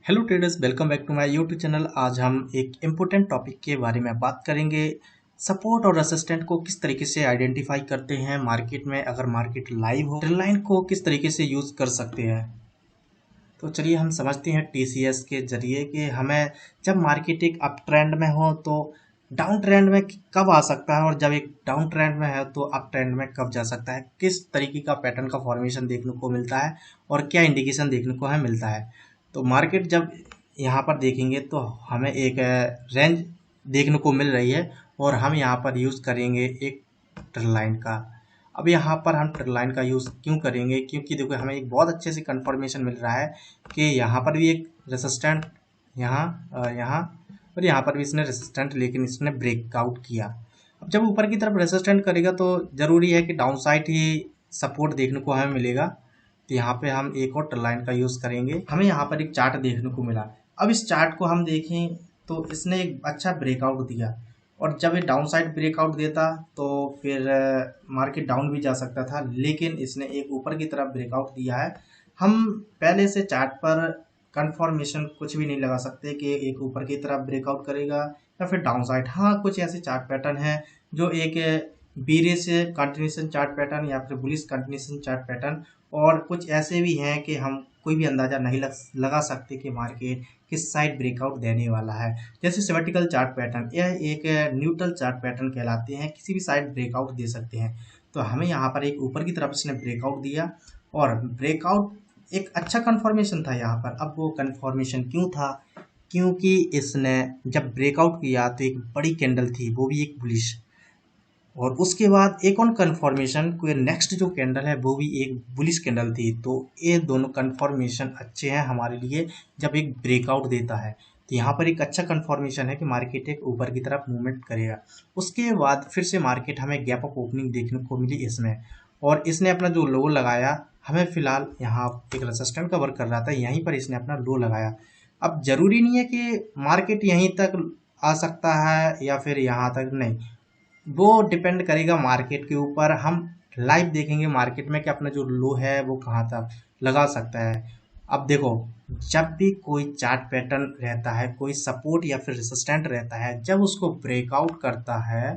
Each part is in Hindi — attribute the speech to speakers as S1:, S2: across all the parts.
S1: Hello traders, welcome back to my YouTube channel. आज हम एक इम्पोर्टेंट टॉपिक के बारे में बात करेंगे। सपोर्ट और रेसिस्टेंट को किस तरीके से आइडेंटिफाई करते हैं मार्केट में। अगर मार्केट लाइव हो, ट्रेंड लाइन को किस तरीके से यूज कर सकते हैं। तो चलिए हम समझते हैं टीसीएस के जरिए कि हमें जब मार्केट एक अप ट्रेंड में हो तो डाउन ट्रेंड में कब आ सकता है, और जब एक डाउन ट्रेंड में है तो अप ट्रेंड में कब जा सकता है। किस तरीके का पैटर्न का फॉर्मेशन देखने को मिलता है और क्या इंडिकेशन देखने को हमें मिलता है। तो मार्केट जब यहाँ पर देखेंगे तो हमें एक रेंज देखने को मिल रही है और हम यहाँ पर यूज़ करेंगे एक ट्रेंड लाइन का। अब यहाँ पर हम ट्रेंड लाइन का यूज़ क्यों करेंगे, क्योंकि देखो हमें एक बहुत अच्छे से कंफर्मेशन मिल रहा है कि यहाँ पर भी एक रेसिस्टेंट यहाँ और यहाँ पर भी इसने रेसिस्टेंट, लेकिन इसने ब्रेकआउट किया। अब जब ऊपर की तरफ रेसिस्टेंट करेगा तो ज़रूरी है कि डाउन साइड ही सपोर्ट देखने को हमें मिलेगा। तो यहाँ पे हम एक और ट्रेंड लाइन का यूज़ करेंगे। हमें यहाँ पर एक चार्ट देखने को मिला। अब इस चार्ट को हम देखें तो इसने एक अच्छा ब्रेकआउट दिया, और जब ये डाउन साइड ब्रेकआउट देता तो फिर मार्केट डाउन भी जा सकता था, लेकिन इसने एक ऊपर की तरफ ब्रेकआउट दिया है। हम पहले से चार्ट पर कंफर्मेशन कुछ भी नहीं लगा सकते कि एक ऊपर की तरफ ब्रेकआउट करेगा या फिर डाउन साइड। हाँ, कुछ ऐसे चार्ट पैटर्न है जो एक बीरिश कंटिन्यूशन चार्ट पैटर्न या फिर बुलिश कंटिन्यूशन चार्ट पैटर्न, और कुछ ऐसे भी हैं कि हम कोई भी अंदाज़ा नहीं लगा सकते कि मार्केट किस साइड ब्रेकआउट देने वाला है। जैसे सिमेट्रिकल चार्ट पैटर्न, यह एक न्यूट्रल चार्ट पैटर्न कहलाते हैं, किसी भी साइड ब्रेकआउट दे सकते हैं। तो हमें यहाँ पर एक ऊपर की तरफ इसने ब्रेकआउट दिया और ब्रेकआउट एक अच्छा कंफर्मेशन था यहाँ पर। अब वो कंफर्मेशन क्यों था, क्योंकि इसने जब ब्रेकआउट किया तो एक बड़ी कैंडल थी, वो भी एक बुलिश, और उसके बाद एक और कंफर्मेशन को नेक्स्ट जो कैंडल है वो भी एक बुलिश कैंडल थी। तो ये दोनों कंफर्मेशन अच्छे हैं हमारे लिए जब एक ब्रेकआउट देता है। तो यहाँ पर एक अच्छा कंफर्मेशन है कि मार्केट एक ऊपर की तरफ मूवमेंट करेगा। उसके बाद फिर से मार्केट हमें गैप अप ओपनिंग देखने को मिली इसमें, और इसने अपना जो लो लगाया, हमें फिलहाल यहाँ एक रेजिस्टेंस का वर्क कर रहा था, यहीं पर इसने अपना लो लगाया। अब जरूरी नहीं है कि मार्केट यहीं तक आ सकता है या फिर यहाँ तक, नहीं, वो डिपेंड करेगा मार्केट के ऊपर। हम लाइव देखेंगे मार्केट में कि अपना जो लो है वो कहाँ तक लगा सकता है। अब देखो, जब भी कोई चार्ट पैटर्न रहता है, कोई सपोर्ट या फिर रेसिस्टेंट रहता है, जब उसको ब्रेकआउट करता है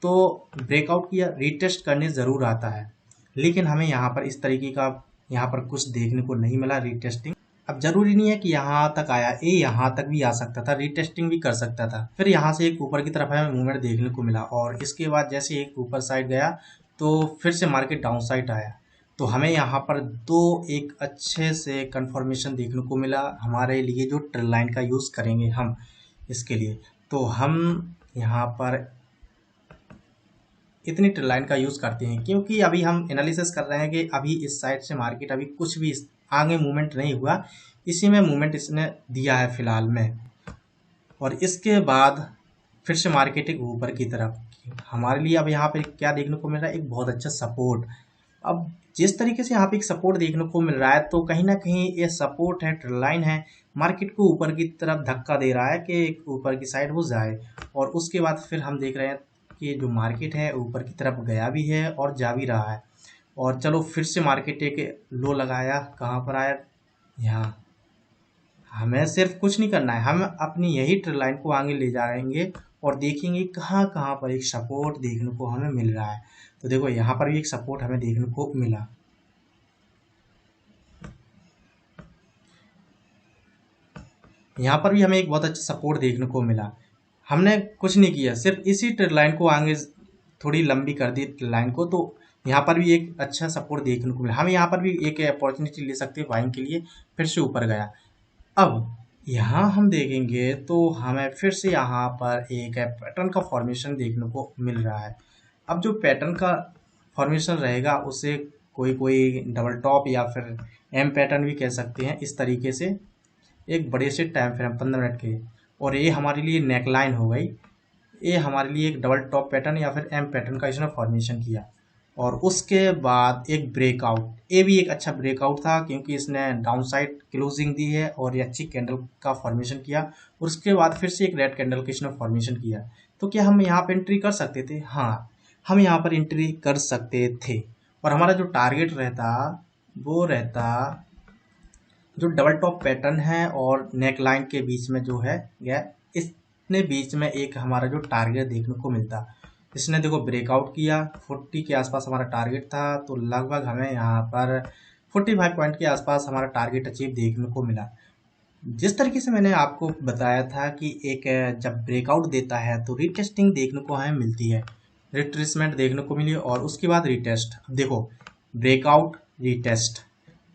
S1: तो ब्रेकआउट की रीटेस्ट करने ज़रूर आता है, लेकिन हमें यहाँ पर इस तरीके का यहाँ पर कुछ देखने को नहीं मिला रीटेस्टिंग। अब जरूरी नहीं है कि यहाँ तक आया, ये यहाँ तक भी आ सकता था, रीटेस्टिंग भी कर सकता था। फिर यहाँ से एक ऊपर की तरफ हमें मूवमेंट देखने को मिला, और इसके बाद जैसे एक ऊपर साइड गया तो फिर से मार्केट डाउन साइड आया। तो हमें यहाँ पर दो एक अच्छे से कंफर्मेशन देखने को मिला हमारे लिए, जो ट्रेंड लाइन का यूज़ करेंगे हम इसके लिए। तो हम यहाँ पर इतनी ट्रेंड लाइन का यूज़ करते हैं क्योंकि अभी हम एनालिसिस कर रहे हैं कि अभी इस साइड से मार्केट अभी कुछ भी आगे मूवमेंट नहीं हुआ, इसी में मूवमेंट इसने दिया है फिलहाल में, और इसके बाद फिर से मार्केट एक ऊपर की तरफ हमारे लिए। अब यहाँ पे क्या देखने को मिल रहा है, एक बहुत अच्छा सपोर्ट। अब जिस तरीके से यहाँ पे एक सपोर्ट देखने को मिल रहा है, तो कहीं ना कहीं ये सपोर्ट है, ट्रेंड लाइन है, मार्केट को ऊपर की तरफ धक्का दे रहा है कि एक ऊपर की साइड वो जाए। और उसके बाद फिर हम देख रहे हैं कि जो मार्केट है ऊपर की तरफ गया भी है और जा भी रहा है। और चलो फिर से मार्केट एक लो लगाया, कहाँ पर आया, यहाँ। हमें सिर्फ कुछ नहीं करना है, हम अपनी यही ट्रेंड लाइन को आगे ले जाएंगे और देखेंगे कहाँ कहाँ पर एक सपोर्ट देखने को हमें मिल रहा है। तो देखो यहाँ पर भी एक सपोर्ट हमें देखने को मिला। यहाँ पर भी हमें एक बहुत अच्छा सपोर्ट देखने को मिला। हमने कुछ नहीं किया, सिर्फ इसी ट्रेंड लाइन को आगे थोड़ी लंबी कर दी ट्रेंड लाइन को, तो यहाँ पर भी एक अच्छा सपोर्ट देखने को मिला। हम यहाँ पर भी एक अपॉर्चुनिटी ले सकते हैं बाइंग के लिए। फिर से ऊपर गया। अब यहाँ हम देखेंगे तो हमें फिर से यहाँ पर एक पैटर्न का फॉर्मेशन देखने को मिल रहा है। अब जो पैटर्न का फॉर्मेशन रहेगा उसे कोई कोई डबल टॉप या फिर एम पैटर्न भी कह सकते हैं। इस तरीके से एक बड़े से टाइम फ्रेम 15 मिनट के, और ये हमारे लिए नेकलाइन हो गई। ये हमारे लिए एक डबल टॉप पैटर्न या फिर एम पैटर्न का इसने फॉर्मेशन किया। और उसके बाद एक ब्रेकआउट, ये भी एक अच्छा ब्रेकआउट था क्योंकि इसने डाउन साइड क्लोजिंग दी है और ये अच्छी कैंडल का फॉर्मेशन किया। और उसके बाद फिर से एक रेड कैंडल का इसने फॉर्मेशन किया। तो क्या हम यहाँ पर एंट्री कर सकते थे? हाँ, हम यहाँ पर एंट्री कर सकते थे, और हमारा जो टारगेट रहता वो रहता जो डबल टॉप पैटर्न है और नेक लाइन के बीच में जो है गैप, इसने बीच में एक हमारा जो टारगेट देखने को मिलता, इसने देखो ब्रेकआउट किया, 40 के आसपास हमारा टारगेट था, तो लगभग हमें यहाँ पर 45 पॉइंट के आसपास हमारा टारगेट अचीव देखने को मिला। जिस तरीके से मैंने आपको बताया था कि एक जब ब्रेकआउट देता है तो रीटेस्टिंग देखने को हमें मिलती है, रिट्रेसमेंट देखने को मिली और उसके बाद रीटेस्ट। अब देखो ब्रेकआउट रीटेस्ट,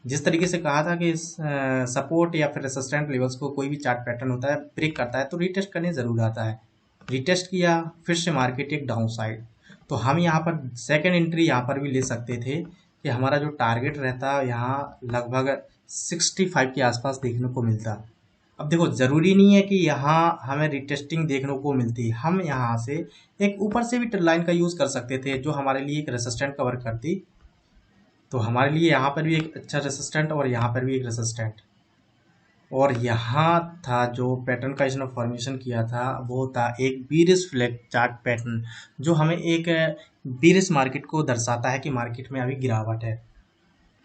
S1: जिस तरीके से कहा था कि सपोर्ट या फिर रेसिस्टेंट लेवल्स को कोई भी चार्ट पैटर्न होता है ब्रेक करता है तो रीटेस्ट करने ज़रूर आता है। रीटेस्ट किया, फिर से मार्केट एक डाउन साइड, तो हम यहाँ पर सेकेंड एंट्री यहाँ पर भी ले सकते थे कि हमारा जो टारगेट रहता यहाँ लगभग 65 के आसपास देखने को मिलता। अब देखो ज़रूरी नहीं है कि यहाँ हमें रिटेस्टिंग देखने को मिलती, हम यहाँ से एक ऊपर से भी ट्रेंड लाइन का यूज़ कर सकते थे जो हमारे लिए एक रेसिस्टेंट कवर करती, तो हमारे लिए यहाँ पर भी एक अच्छा रेसिस्टेंट और यहाँ पर भी एक रेसिस्टेंट, और यहाँ था जो पैटर्न का इसने फॉर्मेशन किया था वो था एक बीरिश फ्लैग चार्ट पैटर्न, जो हमें एक बीरिश मार्केट को दर्शाता है कि मार्केट में अभी गिरावट है।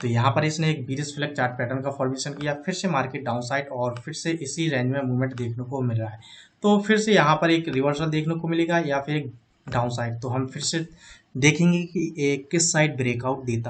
S1: तो यहाँ पर इसने एक बीरिश फ्लैग चार्ट पैटर्न का फॉर्मेशन किया, फिर से मार्केट डाउन साइड और फिर से इसी रेंज में मूवमेंट देखने को मिल रहा है, तो फिर से यहाँ पर एक रिवर्सल देखने को मिलेगा या फिर एक डाउन साइड। तो हम फिर से देखेंगे कि किस साइड ब्रेकआउट देता